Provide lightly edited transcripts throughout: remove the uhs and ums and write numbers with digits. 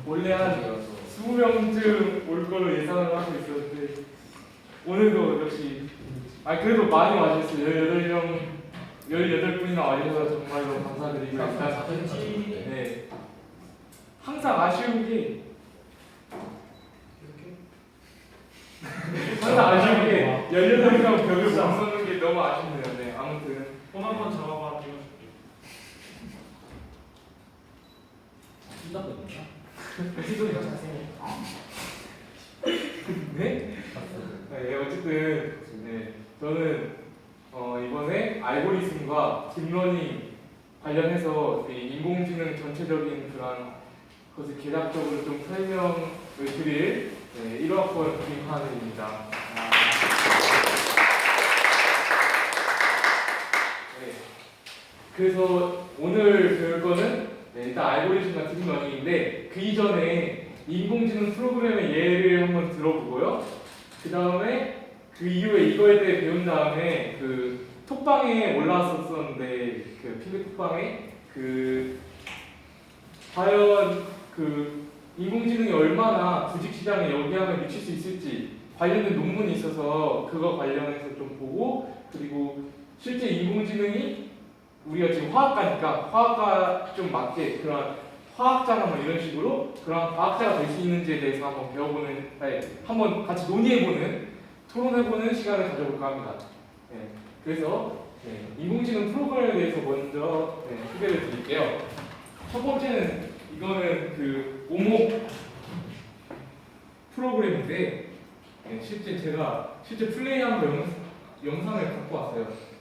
원래 한 20명쯤 올 걸로 예상을 하고 있었는데 오늘도 역시 그래도 많이 와주셨어요. 18분이나 와주셔서 정말로 감사드리고 일단 네. 항상 아쉬운 게 항상 아쉬운 게 18명 벽을 못 서는 게 너무 아쉽네요. 네, 아무튼 폰 한번 잡아봐. 네? 네, 어쨌든 네, 저는 이번에 알고리즘과 딥러닝 관련해서 인공지능 전체적인 그런 것을 개략적으로 좀 설명을 드릴 1학번 김하늘입니다. 네. 그래서 오늘 배울 거는 일단 알고리즘과 딥러닝인데 그 이전에 인공지능 프로그램의 예를 한번 들어보고요. 그 다음에 그 이후에 이거에 대해 배운 다음에 그 톡방에 올라왔었는데 그 필드 톡방에 그 과연 그 인공지능이 얼마나 주식시장에 영향을 미칠 수 있을지 관련된 논문이 있어서 그거 관련해서 좀 보고 그리고 실제 인공지능이 우리가 지금 화학과니까 화학과 좀 맞게 그런 화학자나 뭐 이런 식으로 그런 과학자가 될 수 있는지에 대해서 한번 배워보는, 한번 같이 논의해보는, 토론해보는 시간을 가져볼까 합니다. 네, 그래서 인공지능 프로그램에 대해서 먼저 소개를 드릴게요. 첫 번째는 이거는 그 오목 프로그램인데 실제 플레이한 거 영상을 갖고 왔어요.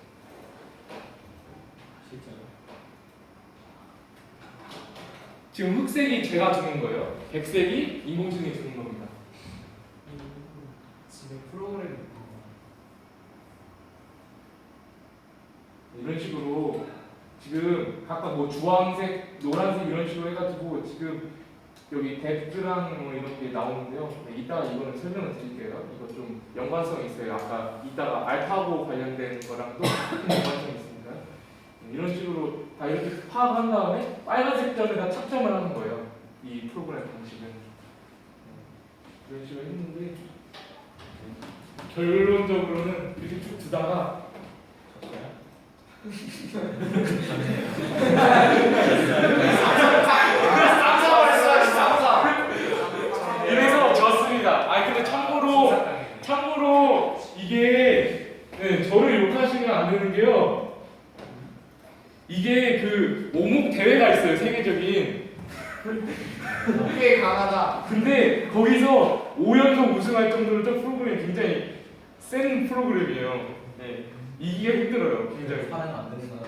지금 흑색이 제가 주는 거예요. 백색이 인공지능이 주는 겁니다. 지금 프로그램이 이런 식으로 지금 각각 뭐 주황색, 노란색 이런 식으로 해가지고 지금 여기 뎁스랑 뭐 이런 게 나오는데요. 이따가 이거는 설명을 드릴게요. 이거 좀 연관성이 있어요. 아까 이따가 알파고 관련된 거랑 또 연관성이 있습니다. 이런 식으로 다 이렇게 파악한 다음에 빨간색 점에다 착점을 하는 거예요. 이 프로그램 방식은. 이런 식으로 했는데 결론적으로는 이렇게 쭉 두다가 이래서 졌습니다. 근데 참고로 이게 저를 욕하시면 안 되는 게요. 이게 그 오목 대회가 있어요. 세계적인. 꽤 강하다. 근데 거기서 5연속 우승할 정도로 저 프로그램이 굉장히 센 프로그램이에요. 이기가 힘들어요. 굉장히. 사람 안 되는 거야.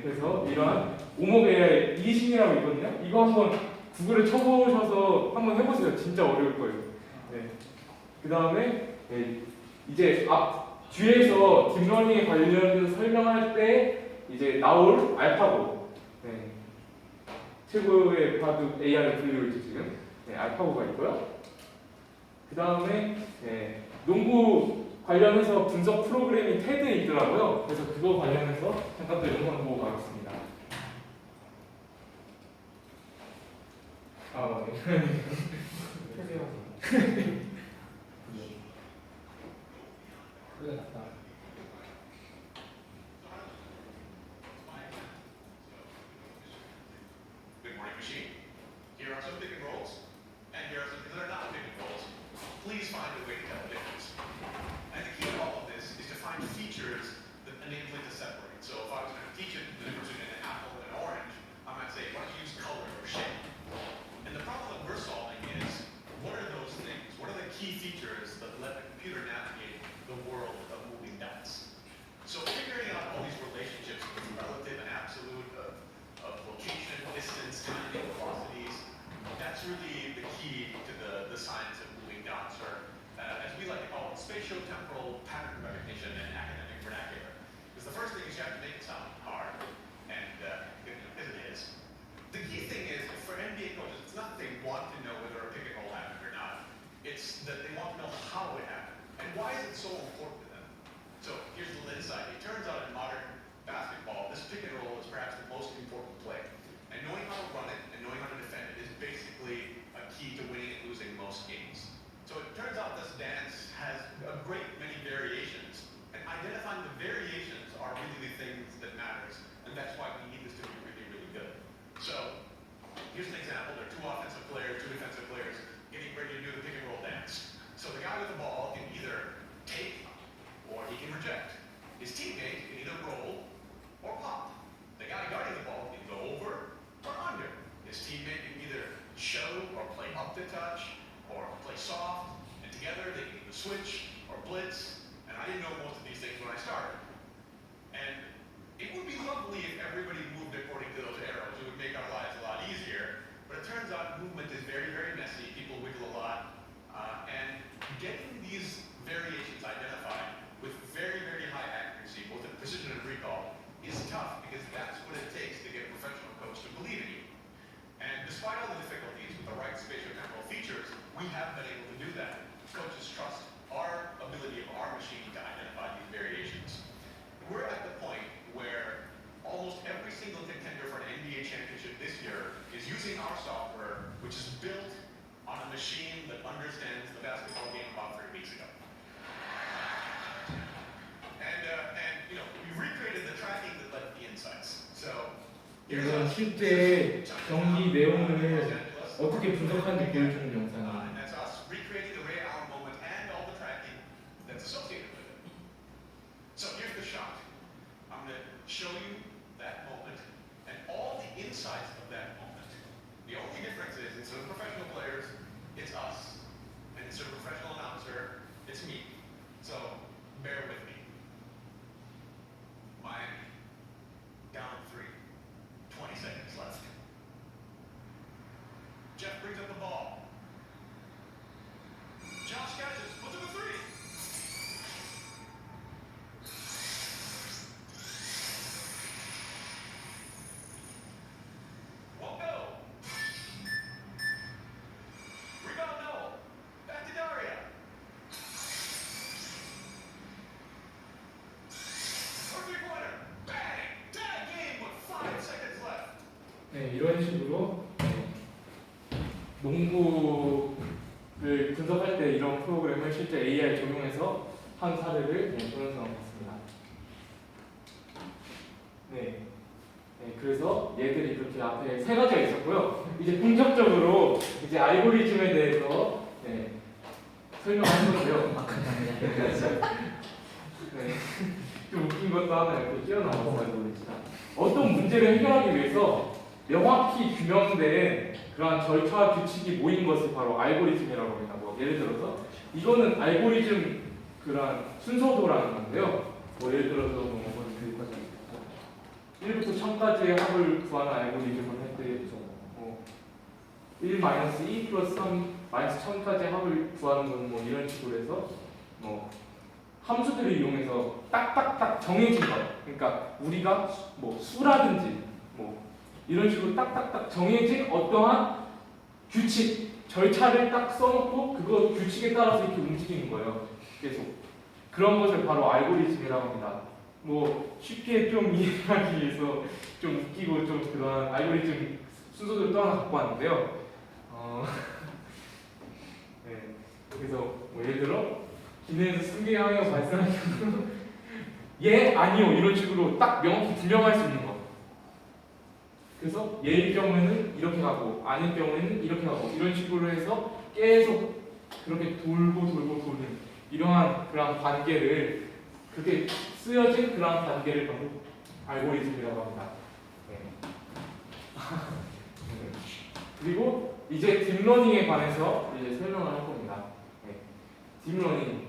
그래서 이러한 오목 AI 이신이라고 있거든요. 이거 한번 구글에 쳐보셔서 한번 해보세요. 진짜 어려울 거예요. 그 다음에 이제 뒤에서 딥러닝에 관련해서 설명할 때 이제 나올 알파고 최고의 바둑 AI를 불리고 있죠 지금. 알파고가 있고요. 그 다음에 농구 관련해서 분석 프로그램이 테드에 있더라고요. 그래서 그거 관련해서 잠깐 더 영상 보고 가겠습니다. 그래 낫다. Good morning, machine. Here are some pick and rolls, and here are some things that are not pick and rolls. Please find a way to tell the difference. And the key to all of this is to find features that enable it to separate. So if I was going to teach it the difference between an apple and an orange, I might say, why don't you use color or shape? And the problem that we're solving is, what are those things? What are the key features that let the computer navigate the world of moving dots? So figuring out all these relationships with relative and absolute of location, distance, timing, velocities, that's really the key to the science of moving dots, or as we like to call it, spatiotemporal pattern recognition in academic vernacular. Because the first thing is you have to make it sound hard, and as it is. The key thing is, for NBA coaches, it's not that they want to know whether a pick and roll happened or not. It's that they want to know how it happened. And why is it so important to them? So here's a little insight. It turns out in modern basketball, this pick and roll is perhaps the most important play. And knowing how it here's an example. There are two offensive players, two defensive players getting ready to do the pick and roll dance. So the guy with the ball can either take or he can reject. His teammate can either roll or pop. The guy guarding the ball can go over or under. His teammate can either show or play up the touch or play soft, and together they can either switch or blitz. And I didn't know most of these things when I started. And it would be lovely if everybody moved according to those arrows. It would make our lives a lot easier. But it turns out movement is very, very messy. People wiggle a lot. And getting these variations identified with very, very high accuracy, both in precision and recall, is tough because that's what it takes to get a professional coach to believe in you. And despite all the difficulties with the right spatiotemporal features, we have been able to do that. Coaches trust our ability of our machine to identify these variations. We're at the point where almost every single contender for an NBA championship this year is using our software, which is built on a machine that understands the basketball game about 3 weeks ago. And you know, we recreated the tracking that led to the insights. So here's 이건 us. 실제 경기 내용을 어떻게 분석하는지 보여주는 And 영상이에요. that's us recreating the Ray Allen moment and all the tracking that's associated with it. So here's the shot. I'm going to show you that moment and all the insights of that moment. The only difference is instead of professional players, it's us. And instead of professional announcer, it's me. So bear with me. Miami, down 3. 20 seconds left. Jeff brings up the ball. Josh catches, puts up a 3. Won't go. Rebound Noel. Back to Daria. For a three-pointer. Bang! Tie game with 5 seconds left. 네, 이런 식으로 농구를 분석할 때 이런 프로그램을 실제 AI 적용해서 한 사례를 동영상봤습니다. 네, 그래서 얘들이 그렇게 앞에 3가지가 있었고요. 이제 본격적으로 이제 알고리즘에 대해서 설명할 건데요. 좀 웃긴 것도 하나 이렇게 끼워넣어서 어떤 문제를 해결하기 위해서 명확히 규명된 그러한 절차와 규칙이 모인 것을 바로 알고리즘이라고 합니다. 뭐 예를 들어서 이거는 알고리즘 그러한 순서도라는 건데요. 뭐 예를 들어서 1부터 1000까지의 합을 구하는 알고리즘을 할 때 1-2 플러스 3 마이너스 1000까지 합을 구하는 건 뭐 이런 식으로 해서 뭐 함수들을 이용해서 딱딱딱 정해진 것. 그러니까 우리가 뭐 수라든지 뭐 이런 식으로 딱딱딱 정해진 어떠한 규칙, 절차를 딱 써놓고 그거 규칙에 따라서 이렇게 움직이는 거예요. 계속. 그런 것을 바로 알고리즘이라고 합니다. 뭐 쉽게 좀 이해하기 위해서 좀 웃기고 좀 그런 알고리즘 순서를 또 하나 갖고 왔는데요. 그래서 뭐 예를 들어 기내에서 승계하여 발생하는 경우 예, 아니요 이런 식으로 딱 명확히 분명할 수 있는 거. 그래서 예일 경우에는 이렇게 가고 아닐 경우에는 이렇게 가고 이런 식으로 해서 계속 그렇게 돌고 도는 이러한 그런 관계를 그렇게 쓰여진 그런 관계를 바로 알고리즘이라고 합니다. 그리고 이제 딥러닝에 관해서 이제 설명을 할 겁니다. 딥러닝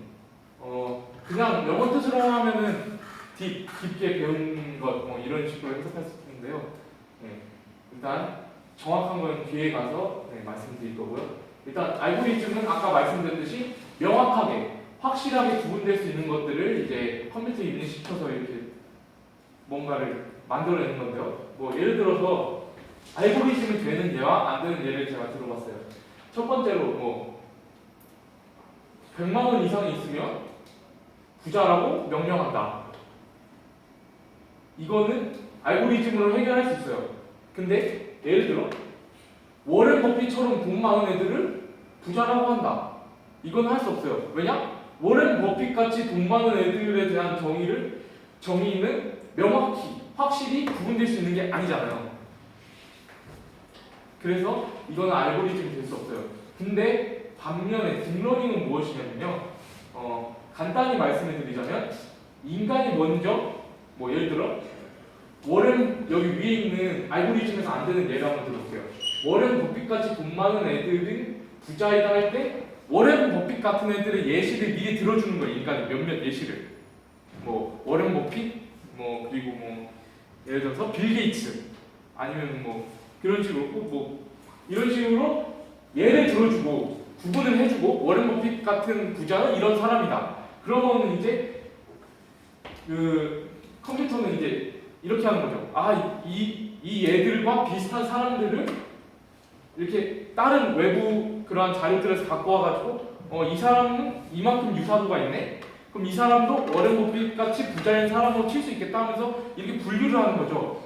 그냥 영어 뜻으로 하면은 깊게 배운 것 뭐 이런 식으로 해석할 수 있는데요. 일단 정확한 건 뒤에 가서 말씀드릴 거고요. 일단 알고리즘은 아까 말씀드렸듯이 명확하게 확실하게 구분될 수 있는 것들을 이제 컴퓨터 입력시켜서 이렇게 뭔가를 만들어내는 건데요. 뭐 예를 들어서 알고리즘이 되는 예와 안 되는 예를 제가 들어봤어요. 첫 번째로 뭐 100만 원 이상이 있으면 부자라고 명령한다. 이거는 알고리즘으로 해결할 수 있어요. 근데 예를 들어 워렌 버핏처럼 돈 많은 애들을 부자라고 한다. 이건 할 수 없어요. 왜냐? 워렌 버핏 같이 돈 많은 애들에 대한 정의는 명확히 확실히 구분될 수 있는 게 아니잖아요. 그래서 이거는 알고리즘이 될 수 없어요. 근데 반면에 딥러닝은 무엇이냐면요. 간단히 말씀을 드리자면 인간이 먼저 뭐 예를 들어 워렌 여기 위에 있는 알고리즘에서 안 되는 예를 한번 들어볼게요. 워렌 버핏같이 돈 많은 애들은 부자이다 할 때 워렌 버핏 같은 애들의 예시를 미리 들어주는 거예요. 인간이 몇몇 예시를. 뭐 워렌 버핏 뭐 그리고 뭐 예를 들어서 빌 게이츠 아니면 뭐 그런 식으로 꼭 뭐 이런 식으로 예를 들어주고 구분을 해주고 워렌 버핏 같은 부자는 이런 사람이다. 그러면 이제 그 컴퓨터는 이제 이렇게 하는 거죠. 아, 이 얘들과 비슷한 사람들을 이렇게 다른 외부 그러한 자료들에서 갖고 와가지고 이 사람은 이만큼 유사도가 있네. 그럼 이 사람도 워렌 버핏 같이 부자인 사람으로 칠 수 있겠다 하면서 이렇게 분류를 하는 거죠.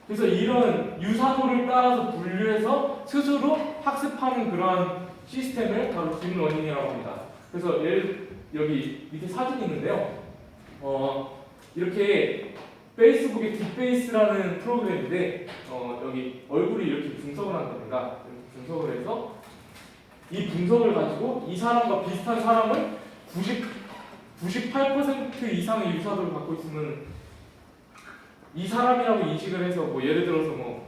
그래서 이런 유사도를 따라서 분류해서 스스로 학습하는 그러한 시스템을 바로 딥러닝이라고 합니다. 그래서 여기 밑에 사진이 있는데요. 이렇게 페이스북의 딥페이스라는 프로그램인데 여기 얼굴이 이렇게 분석을 하는 겁니다. 이렇게 분석을 해서 이 분석을 가지고 이 사람과 비슷한 사람을 98% 이상의 유사도를 갖고 있으면 이 사람이라고 인식을 해서 뭐 예를 들어서 뭐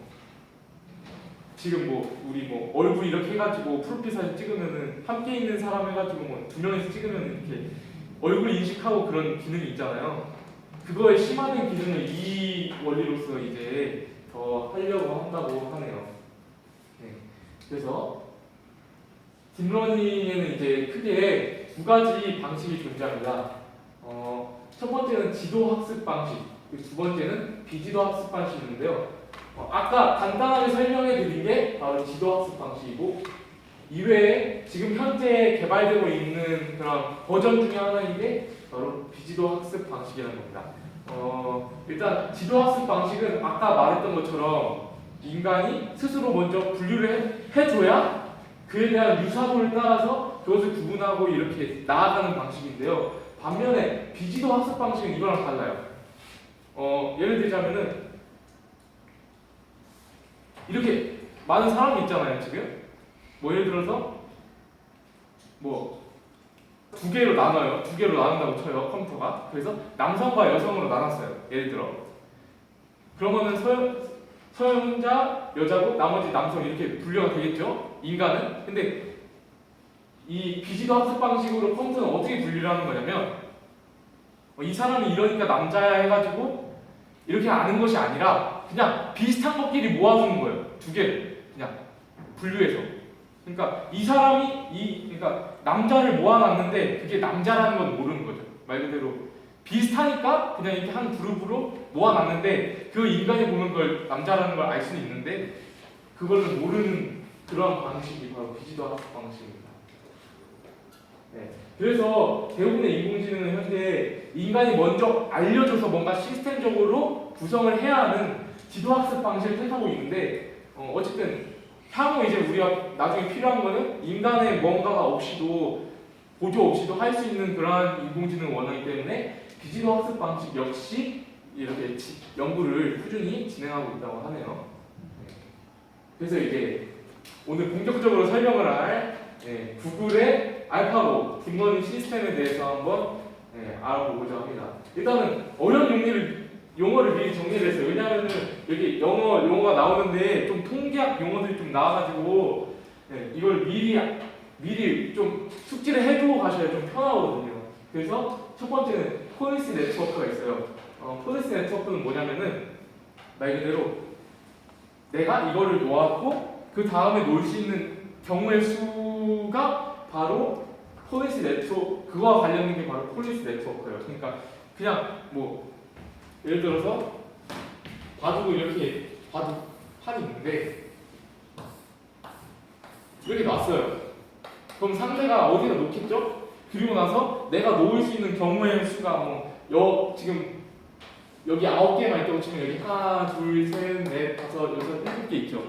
지금 뭐 우리 뭐 얼굴 이렇게 해가지고 프로필 사진 찍으면은 함께 있는 사람 해가지고 뭐 2명이서 찍으면 이렇게 얼굴 인식하고 그런 기능이 있잖아요. 그거에 심화된 기능을 이 원리로서 이제 더 하려고 한다고 하네요. 네. 그래서 딥러닝에는 이제 크게 두 가지 방식이 존재합니다. 첫 번째는 지도 학습 방식, 두 번째는 비지도 학습 방식인데요. 아까 간단하게 설명해 드린 게 바로 지도 학습 방식이고 이외에 지금 현재 개발되고 있는 그런 버전 중에 하나인 게 바로 비지도 학습 방식이라는 겁니다. 일단 지도 학습 방식은 아까 말했던 것처럼 인간이 스스로 먼저 분류를 해줘야 그에 대한 유사도를 따라서 그것을 구분하고 이렇게 나아가는 방식인데요. 반면에 비지도 학습 방식은 이거랑 달라요. 예를 들자면은 이렇게 많은 사람이 있잖아요. 지금 뭐 예를 들어서 뭐 두 개로 나눠요. 두 개로 나눈다고 쳐요. 컴퓨터가. 그래서 남성과 여성으로 나눴어요. 예를 들어. 그러면은 서영자 여자고 나머지 남성 이렇게 분류가 되겠죠. 인간은. 근데 이 비지도 학습 방식으로 컴퓨터는 어떻게 분류를 하는 거냐면 이 사람이 이러니까 남자야 해가지고 이렇게 아는 것이 아니라 그냥 비슷한 것끼리 모아두는 거예요. 두 개를 그냥 분류해서. 그러니까 이 사람이 그러니까 남자를 모아놨는데 그게 남자라는 건 모르는 거죠. 말 그대로 비슷하니까 그냥 이렇게 한 그룹으로 모아놨는데 그 인간이 보는 걸 남자라는 걸 알 수는 있는데 그거를 모르는 그런 방식이 바로 비지도 학습 방식입니다. 네. 그래서 대부분의 인공지능은 현재 인간이 먼저 알려줘서 뭔가 시스템적으로 구성을 해야 하는 지도학습 방식을 택하고 있는데 어쨌든 향후 이제 우리가 나중에 필요한 거는 인간의 뭔가가 없이도 보조 없이도 할 수 있는 그러한 인공지능을 원하기 때문에 비지도학습 방식 역시 이렇게 연구를 꾸준히 진행하고 있다고 하네요. 네. 그래서 이제 오늘 본격적으로 설명을 할 구글의 알파고 딥러닝 시스템에 대해서 한번 알아보고자 합니다. 일단은 어려운 용어를 미리 정리를 했어요. 왜냐하면 여기 용어가 나오는데 좀 통계학 용어들이 좀 나와가지고 이걸 미리 좀 숙지를 해두고 가셔야 좀 편하거든요. 그래서 첫 번째는 포리스 네트워크가 있어요. 포리스 네트워크는 뭐냐면은 말 그대로 내가 이거를 놓았고 그 다음에 놓을 수 있는 경우의 수가 바로 포리스 네트워크, 그거와 관련된 게 바로 포리스 네트워크예요. 그러니까 그냥 뭐 예를 들어서 바둑을 이렇게 바둑판이 있는데 이렇게 놨어요. 그럼 상대가 어디다 놓겠죠? 그리고 나서 내가 놓을 수 있는 경우의 수가 지금 여기 9개만 있다고 치면 여기 하나, 둘, 셋, 넷, 다섯, 여섯, 7개 있죠.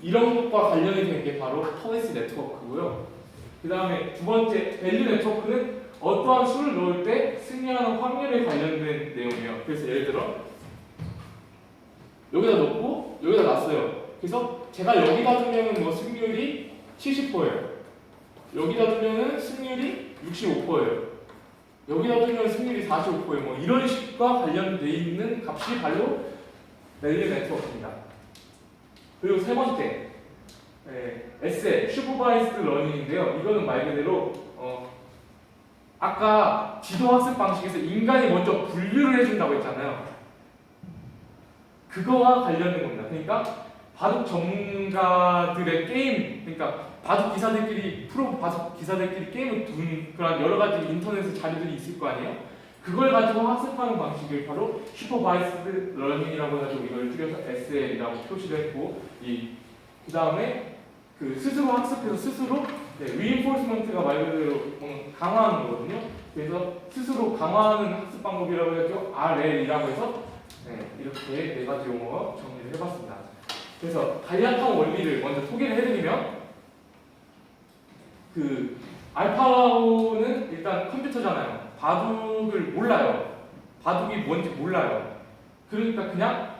이런 것과 관련이 되는 게 바로 포리스 네트워크고요. 그 다음에 두 번째 밸류 네트워크는 어떠한 수를 넣을 때 승리하는 확률에 관련된 내용이에요. 그래서 예를 들어 여기다 넣고 여기다 놨어요. 그래서 제가 여기다 두면은 뭐 승률이 70%예요. 여기다 두면은 승률이 65%예요. 여기다 두면 승률이 45%예요. 뭐 이런 식과 관련돼 있는 값이 바로 밸류 네트워크입니다. 그리고 세 번째, SL, 슈퍼바이스드 러닝인데요. 이거는 말 그대로 아까 지도학습 방식에서 인간이 먼저 분류를 해준다고 했잖아요. 그거와 관련된 겁니다. 그러니까 바둑 전문가들의 게임, 그러니까 바둑 기사들끼리 프로 바둑 기사들끼리 게임을 둔 그런 여러 가지 인터넷 자료들이 있을 거 아니에요. 그걸 가지고 학습하는 방식을 바로 슈퍼바이스드 러닝이라고 해가지고 이걸 줄여서 SL이라고 표시를 했고, 그 다음에 그 스스로 학습해서 스스로 reinforcement가 말 그대로 강화하는 거거든요. 그래서 스스로 강화하는 학습 방법이라고 해서 RL이라고 해서 이렇게 네 가지 용어 정리를 해봤습니다. 그래서 간략한 원리를 먼저 소개를 해드리면, 그 알파고는 일단 컴퓨터잖아요. 바둑을 몰라요. 바둑이 뭔지 몰라요. 그러니까 그냥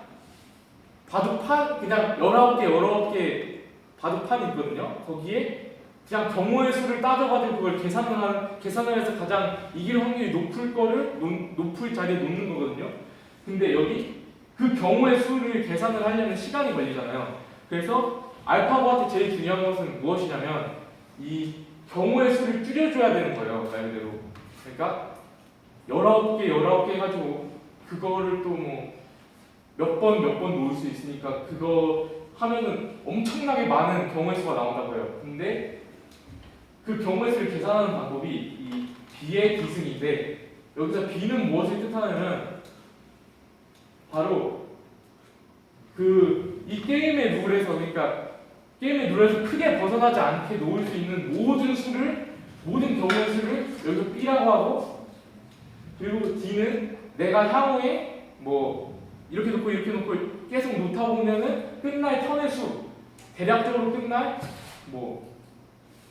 바둑판, 그냥 19개 바둑판이 있거든요. 거기에 그냥 경우의 수를 따져가지고 그걸 계산을 해서 가장 이길 확률이 높을 거를 높을 자리에 놓는 거거든요. 근데 여기 그 경우의 수를 계산을 하려면 시간이 걸리잖아요. 그래서 알파고한테 제일 중요한 것은 무엇이냐면 이 경우의 수를 줄여줘야 되는 거예요. 말 그대로. 그러니까 19개 해가지고 그거를 또 뭐 몇 번 놓을 수 있으니까 그거 하면은 엄청나게 많은 경우의 수가 나온다고요. 근데 그 경우의 수를 계산하는 방법이 이 B의 기승인데, 여기서 B는 무엇을 뜻하냐면 바로 이 게임의 룰에서, 그러니까 게임의 룰에서 크게 벗어나지 않게 놓을 수 있는 모든 경우의 수를 여기서 B라고 하고, 그리고 D는 내가 향후에 뭐 이렇게 놓고 계속 놓다 보면은 끝날 턴의 수, 대략적으로 끝날 뭐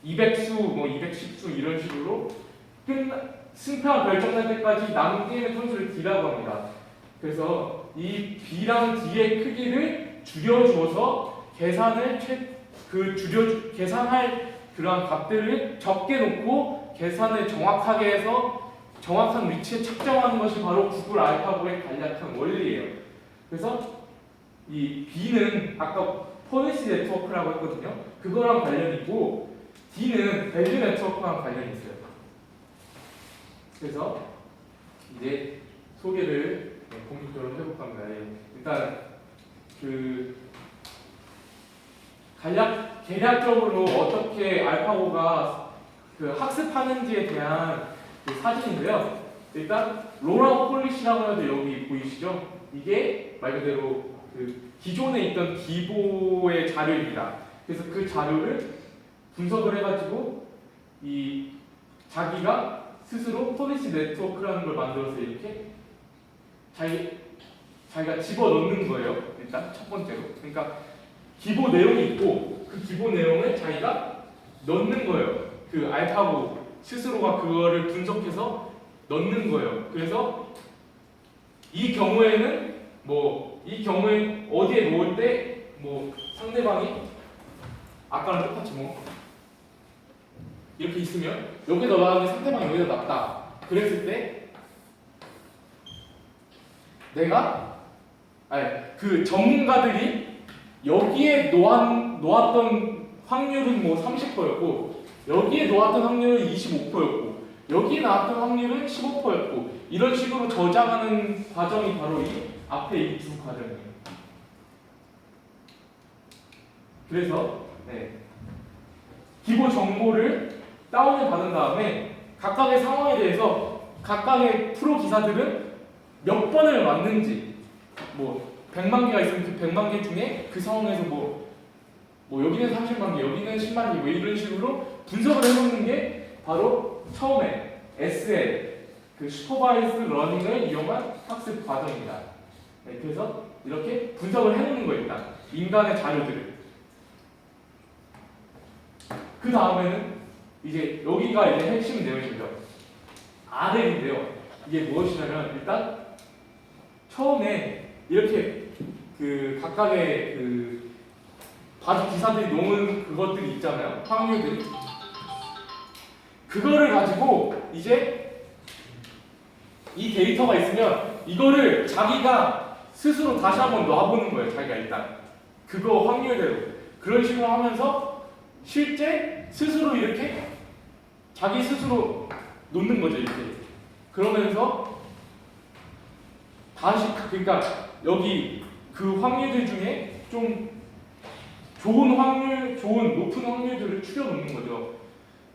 200수, 뭐 210수 이런 식으로 승패가 결정날 때까지 남은 게임의 턴수를 D라고 합니다. 그래서 이 B랑 D의 크기를 줄여주어서 계산할 그러한 값들을 적게 놓고 계산을 정확하게 해서 정확한 위치에 측정하는 것이 바로 구글 알파고의 간략한 원리예요. 그래서 이 B는 아까 폴리시 네트워크라고 했거든요. 그거랑 관련이 있고, D는 밸류 네트워크랑 관련이 있어요. 그래서 이제 소개를 본격적으로 해볼까 합니다. 일단 계략적으로 어떻게 알파고가 학습하는지에 대한 사진인데요. 일단 로라 폴리시라고 해도 여기 보이시죠? 이게 말 그대로 기존에 있던 기보의 자료입니다. 그래서 그 자료를 분석을 해가지고 자기가 스스로 폴리시 네트워크라는 걸 만들어서 이렇게 자기가 집어넣는 거예요. 일단 첫 번째로. 그러니까 기보 내용이 있고 그 기보 내용을 자기가 넣는 거예요. 그 알파고 스스로가 그거를 분석해서 넣는 거예요. 그래서 이 경우에 어디에 놓을 때 상대방이 아까랑 똑같이 이렇게 있으면 여기다 놨는데 상대방이 여기다 놨다. 그랬을 때 그 전문가들이 여기에 놓았던 확률은 30%였고 여기에 놓았던 확률은 25%였고 여기에 나왔던 확률은 15%였고 이런 식으로 저장하는 과정이 바로 이 앞에 이 두 과정이에요. 그래서 기본 정보를 다운을 받은 다음에 각각의 상황에 대해서 각각의 프로 기사들은 몇 번을 왔는지 100만 개가 있으면 그 100만 개 중에 그 상황에서 여기는 30만 개, 여기는 10만 개 이런 식으로 분석을 해놓는 게 바로 처음에 SL 슈퍼바이스 러닝을 이용한 학습 과정입니다. 그래서 이렇게 분석을 해놓는 거예요. 일단 인간의 자료들을. 그 다음에는 이제 여기가 이제 핵심 내용이죠. RL인데요. 이게 무엇이냐면 일단 처음에 이렇게 각각의 바둑 기사들이 놓은 그것들이 있잖아요. 확률들이. 그거를 가지고 이제 이 데이터가 있으면 이거를 자기가 스스로 다시 한번 놔보는 거예요. 자기가 일단 그거 확률대로 그런 식으로 하면서 실제 스스로 이렇게 자기 스스로 놓는 거죠. 이렇게 그러면서 다시 그러니까 여기 그 확률들 중에 좀 좋은 확률, 좋은 높은 확률들을 추려 놓는 거죠.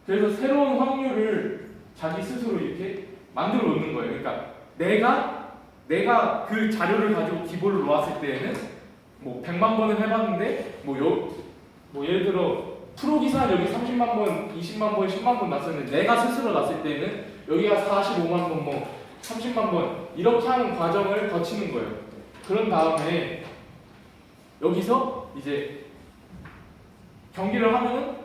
그래서 새로운 확률을 자기 스스로 이렇게 만들어 놓는 거예요. 그러니까 내가 그 자료를 가지고 기본을 놓았을 때에는 뭐 100만 번을 해봤는데 뭐 예를 들어 프로 기사 여기 30만 번, 20만 번, 10만 번 났었는데 내가 스스로 났을 때는 여기가 45만 번, 뭐 30만 번 이렇게 하는 과정을 거치는 거예요. 그런 다음에 여기서 이제 경기를 하면은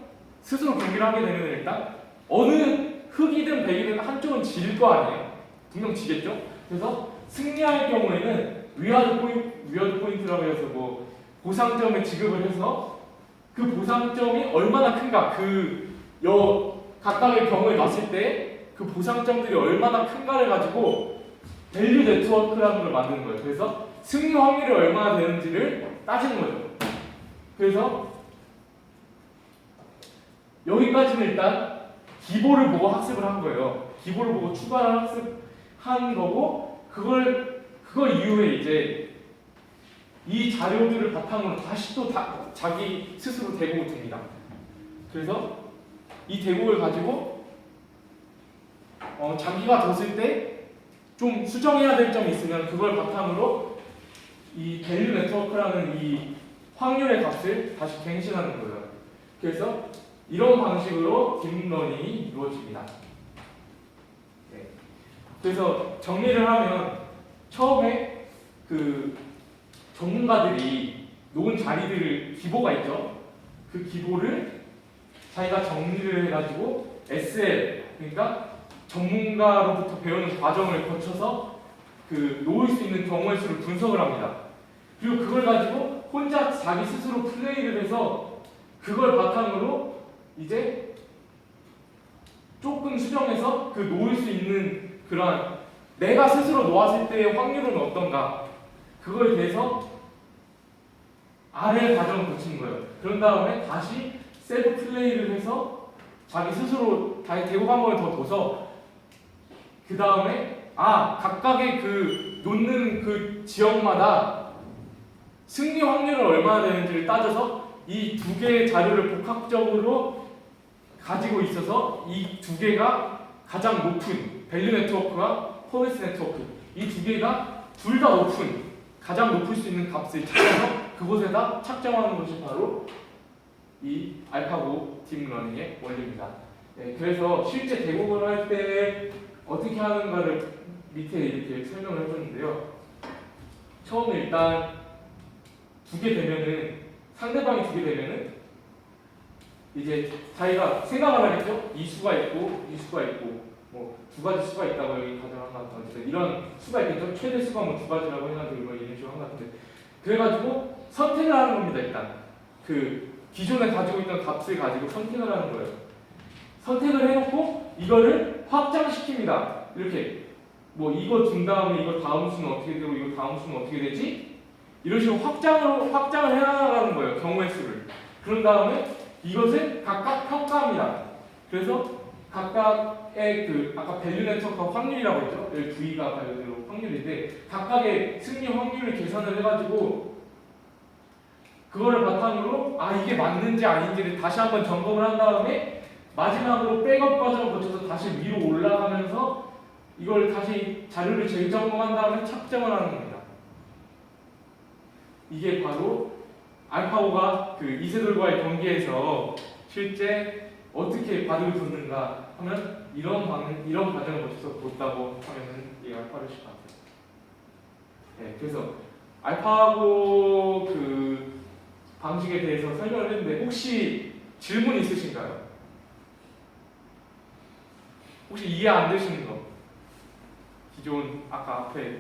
스스로 경기를 하게 되면 일단 어느 흑이든 백이든 한쪽은 질 거 아니에요. 분명 지겠죠. 그래서 승리할 경우에는 위아드 포인트라고 해서 뭐 보상점을 지급을 해서 그 보상점이 얼마나 큰가 각각의 경우에 놨을 때 그 보상점들이 얼마나 큰가를 가지고 밸류 네트워크라는 걸 만드는 거예요. 그래서 승리 확률이 얼마나 되는지를 따지는 거죠. 그래서 여기까지는 일단 기보를 보고 학습을 한 거예요. 기보를 보고 추가를 학습한 거고 그거 이후에 이제 이 자료들을 바탕으로 다시 또 자기 스스로 대국을 둡니다. 그래서 이 대국을 가지고 장기가 뒀을 때 좀 수정해야 될 점이 있으면 그걸 바탕으로 이 밸류 네트워크라는 이 확률의 값을 다시 갱신하는 거예요. 그래서 이런 방식으로 딥러닝이 이루어집니다. 네. 그래서 정리를 하면 처음에 그 전문가들이 놓은 자리들을 기보가 있죠. 그 기보를 자기가 정리를 해가지고 SL 그러니까 전문가로부터 배우는 과정을 거쳐서 그 놓을 수 있는 경우의 수를 분석을 합니다. 그리고 그걸 가지고 혼자 자기 스스로 플레이를 해서 그걸 바탕으로 이제 조금 수정해서 그 놓을 수 있는 그러한 내가 스스로 놓았을 때의 확률은 어떤가 그거에 대해서 RL 과정을 거치는 거예요. 그런 다음에 다시 셀프 플레이를 해서 자기 스스로 다시 대국 한 번을 더 둬서 그 다음에 각각의 그 놓는 그 지역마다 승리 확률은 얼마나 되는지를 따져서 이 두 개의 자료를 복합적으로 가지고 있어서 이 두 개가 가장 높은 밸류 네트워크와 퍼포먼스 네트워크 이 두 개가 둘 다 높은 가장 높을 수 있는 값을 찾아서 그곳에다 착정하는 것이 바로 이 알파고 딥러닝의 원리입니다. 네, 그래서 실제 대국을 할 때 어떻게 하는가를 밑에 이렇게 설명을 해줬는데요. 처음에 일단 두 개 되면은 상대방이 두 개 되면은 이제 자기가 생각을 하겠죠. 이 수가 있고 이 수가 있고 뭐 두 가지 수가 있다고 여기 가정한 것 같은데 이런 수가 있겠죠. 최대 수가 뭐 두 가지라고 해가지고 이런 식으로 한 것 같은데 그래가지고 선택을 하는 겁니다. 일단 그 기존에 가지고 있던 값을 가지고 선택을 하는 거예요. 선택을 해놓고 이거를 확장시킵니다. 이렇게 뭐 이거 둔 다음에 이거 다음 수는 어떻게 되고 이거 다음 수는 어떻게 되지? 이런 식으로 확장을 해나가는 거예요. 경우의 수를. 그런 다음에 이것을 각각 평가합니다. 그래서 각각의 그 아까 밸류 네트워크가 확률이라고 했죠. 여기 V가 발표대로 확률인데 각각의 승리 확률을 계산을 해가지고 그거를 바탕으로 이게 맞는지 아닌지를 다시 한번 점검을 한 다음에 마지막으로 백업 과정을 거쳐서 다시 위로 올라가면서 이걸 다시 자료를 재점검한 다음에 착정을 하는 겁니다. 이게 바로 알파고가 그 이세돌과의 경기에서 실제 어떻게 바둑을 뒀는가 하면 이런 과정을 거쳐서 뒀다고 하면은 이게 알파고일 것 같아요. 네, 그래서 알파고 그 방식에 대해서 설명을 했는데 혹시 질문 있으신가요? 혹시 이해 안 되시는 거? 기존 아까 앞에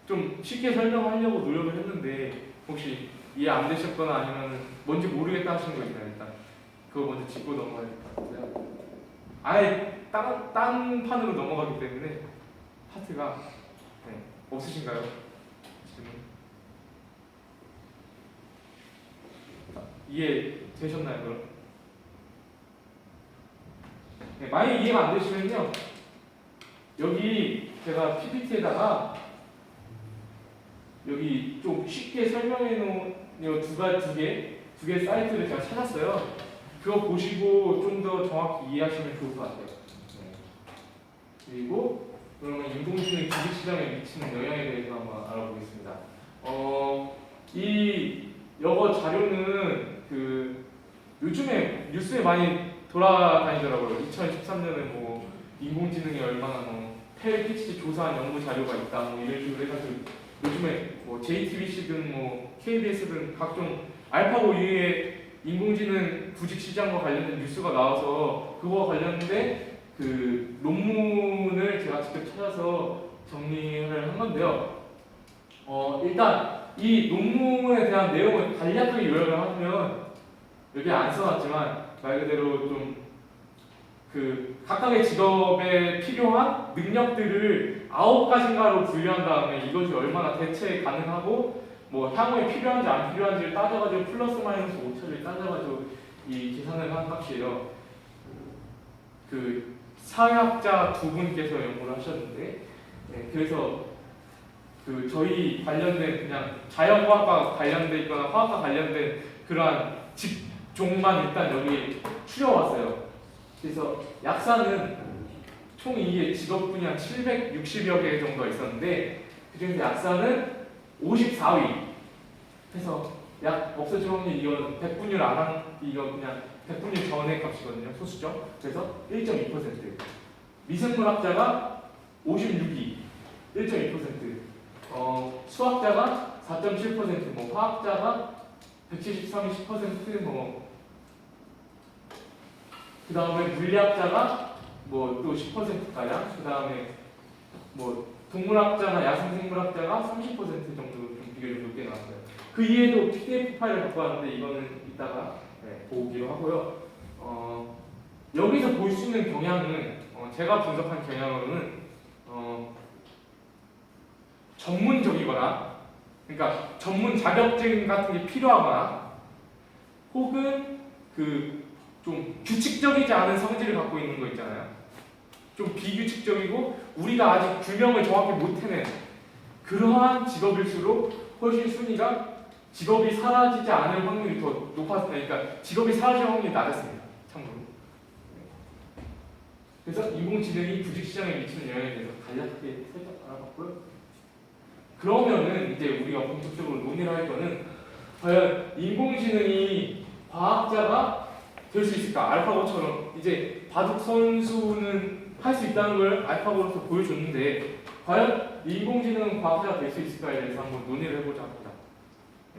좀 쉽게 설명하려고 노력을 했는데 혹시 이해 안 되셨거나 아니면 뭔지 모르겠다 하시는 거 있나요? 일단 그거 먼저 짚고 넘어가야 될 것 같아요. 아예 딴 판으로 넘어가기 때문에 파트가 없으신가요? 질문? 이해 되셨나요, 그럼? 만약 이해가 안 되시면요, 여기 제가 PPT에다가 여기 좀 쉽게 설명해 놓은 두 개 사이트를 제가 찾았어요. 그거 보시고 좀 더 정확히 이해하시면 좋을 것 같아요. 그리고 그러면 인공지능 주식시장에 미치는 영향에 대해서 한번 알아보겠습니다. 이 여거 자료는 요즘에 뉴스에 많이 돌아다니더라고요. 2013년에 뭐 인공지능이 얼마나 폐를 끼치지 조사한 연구 자료가 있다 뭐 이런 식으로 해가지고 요즘에 뭐 JTBC든 뭐 KBS든 각종 알파고 이후에 인공지능 주식시장과 관련된 뉴스가 나와서 그거와 관련된 그 논문을 제가 직접 찾아서 정리를 한 건데요. 일단 이 논문에 대한 내용을 간략하게 요약을 하면 여기 안 써놨지만 말 그대로 좀 각각의 직업에 필요한 능력들을 9가지인가로 분류한 다음에 이것이 얼마나 대체 가능하고 뭐 향후에 필요한지 안 필요한지를 따져가지고 플러스 마이너스 5차를 따져가지고 이 계산을 한 값이에요. 사회학자 두 분께서 연구를 하셨는데, 그래서 저희 관련된 그냥 자연과학과 관련돼 있거나 화학과 관련된 그러한 직종만 일단 여기 추려왔어요. 그래서 약사는 총 이게 직업 분야 760여 개 정도가 있었는데 그중에서 약사는 54위. 그래서 약 없어질 확률 이건 100분율 안 한 이거 그냥 100분율 전의 값이거든요. 소수점. 그래서 1.2%. 미생물학자가 56위. 1.2%. 수학자가 4.7%. 뭐 화학자가 173이 10%. 뭐 그 다음에 물리학자가 뭐 또 10%가량. 그 다음에 뭐 동물학자나 야생생물학자가 30% 정도 좀 비교를 높게 나왔어요. 그 이외에도 PDF 파일을 갖고 왔는데 이거는 이따가 보기로 하고요. 여기서 볼 수 있는 경향은 제가 분석한 경향으로는 전문적이거나 그러니까 전문 자격증 같은 게 필요하거나 혹은 좀 규칙적이지 않은 성질을 갖고 있는 거 있잖아요. 좀 비규칙적이고 우리가 아직 규명을 정확히 못 해낸 그러한 직업일수록 훨씬 순위가 직업이 사라지지 않을 확률이 더 높았습니다. 그러니까 직업이 사라질 확률이 낮았습니다. 참고로. 그래서 인공지능이 주식시장에 미치는 영향에 대해서 간략하게 살짝 알아봤고요. 그러면은 이제 우리가 본격적으로 논의를 할 거는 과연 인공지능이 과학자가 될 수 있을까? 알파고처럼 이제 바둑 선수는 할 수 있다는 걸 알파고로서 보여줬는데 과연 인공지능은 과학자가 될 수 있을까에 대해서 한번 논의를 해보자 합니다.